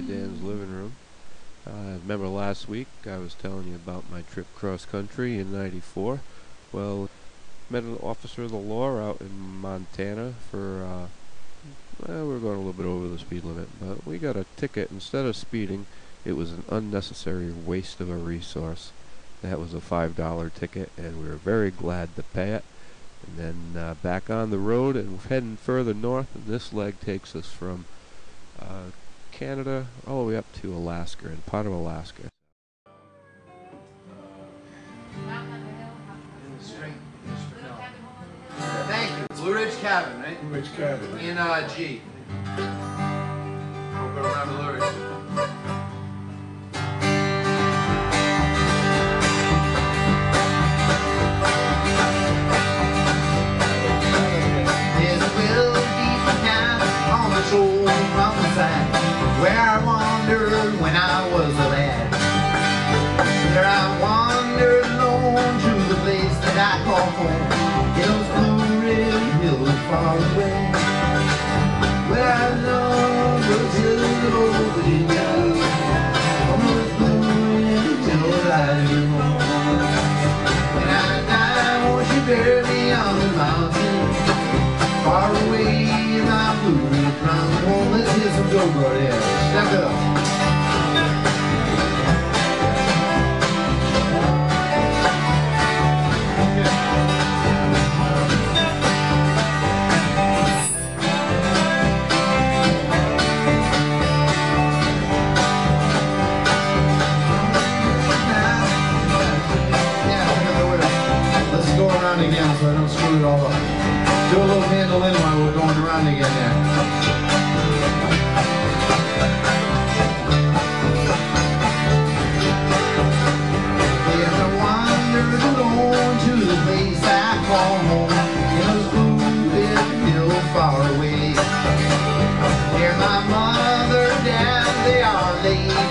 Dan's living room. Remember last week I was telling you about my trip cross country in '94. Well, met an officer of the law out in Montana for, we were going a little bit over the speed limit, but we got a ticket. Instead of speeding, it was an unnecessary waste of a resource. That was a $5 ticket, and we were very glad to pay it. And then back on the road and heading further north, and this leg takes us from Canada all the way up to Alaska, and part of Alaska. Thank you. Blue Ridge Cabin, right? Blue Ridge Cabin. In G. We'll go around to Blue Ridge. Where I wandered when I was a lad. There I wandered alone to the place that I call home. Hills, Blue Ridge, hills far away. Where I love those hills of old Virginia. On those Blue Ridge hills I do home. When I die, won't you bury me on the mountain? Far away in my Blue Ridge round home. Let's hear some go-go there. Step it up. Let's go around again so I don't screw it all up. Do a little mandolin while we're going around again there.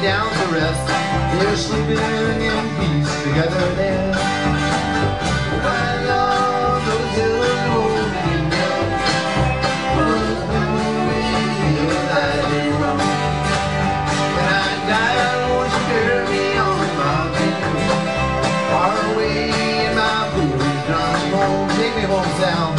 Down to rest, they're sleeping in peace together there. I love those hills of old Virginia, those Blue Ridge hills I do roam. When I die, won't you bury me on the mountain, far away in my Blue Ridge drum home. Take me home, Sal.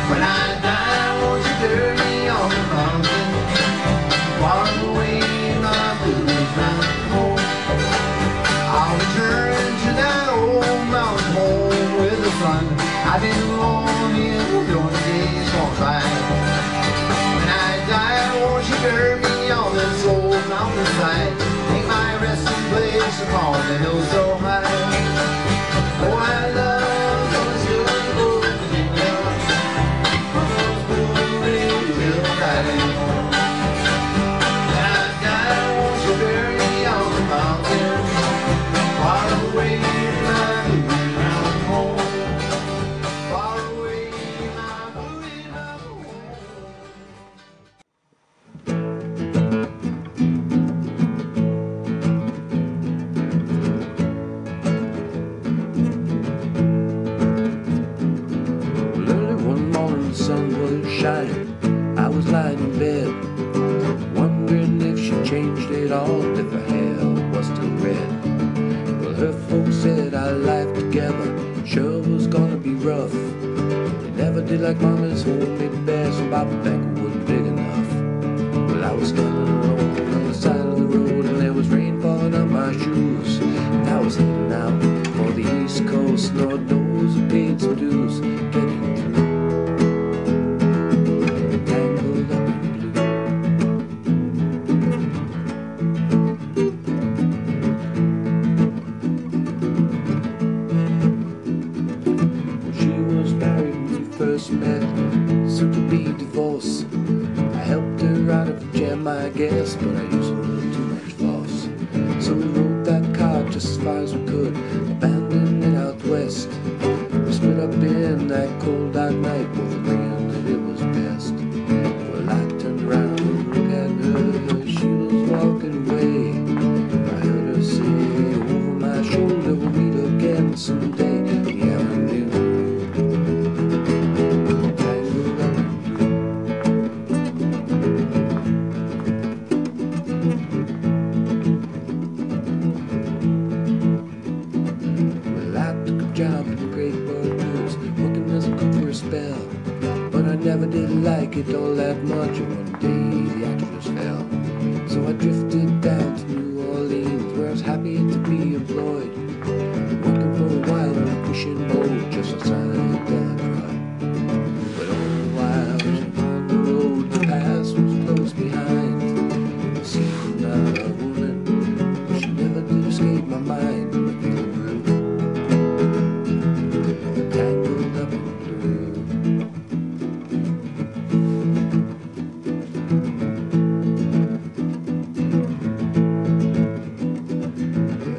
When I die, won't you bury me on the mountain, far away in my Blue Ridge mountain home. I'll return to that old mountain home with the sun. I've been longing for your days gone by. When I die, won't you bury me on this old mountainside, make my resting place upon the hill so high. Oh, I love those hills of old Virginia, those Blue Ridge hills I know. When I die, won't you bury me on the mountain, far away in my Blue Ridge mountain home, far away in my Blue Ridge mountain home. I was lying in bed, wondering if she changed it all, if her hair was still red. Well, her folks said our life together sure was gonna be rough. They never did like Mama's homemade bear, so Papa Banker wasn't big enough. Well, I was standing alone on the side of the road, and there was rain falling on my shoes. And I was heading out for the East Coast, Lord knows I paid some dues getting through. Met, soon to be divorced. I helped her out of a jam, I guess, but I used a little too much force. So we rode that car just as far as we could, abandoned that cold dark night, both agreeing that it was best. Well, I turned around and looked at her, she was walking away. I heard her say over my shoulder, we'll meet again someday. Yeah, I knew. Tangled up in blue. Well, I took a job in the Great Bird News, working as a cook for a spell. But I never did like it all that much, and one day the actress fell. So I drifted down to New Orleans, where I was happy to be employed, working for a while on a fishing boat just outside Anchorage. But all the while she on the road, the past was close behind. The secret not a woman, she never did escape my mind. Feeling blue, tangled up in blue.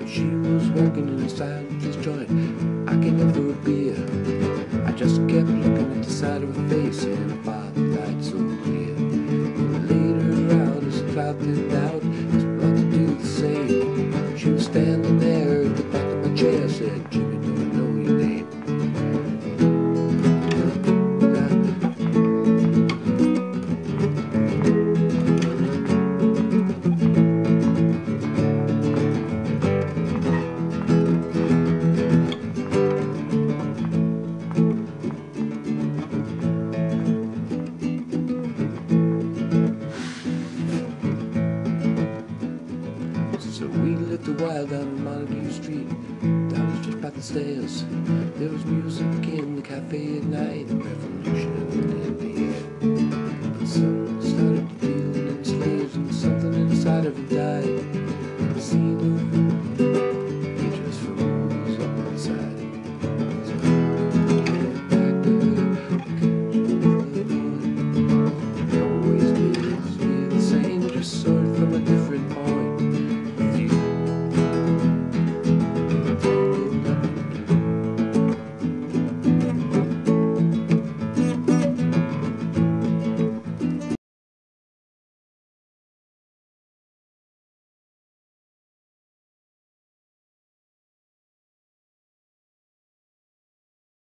She was working in a sandwich joint. I came in for a beer. I just kept looking at the side of her face in a fog light so clear. Later out as the cloud thinned out, I was about to do the same. She was standing there at the back of my chair, said, Jimmy, do I know your name? So we lived a while down on Montague Street. That was just by the stairs. There was music in the cafe at night, and revolution in the air. But some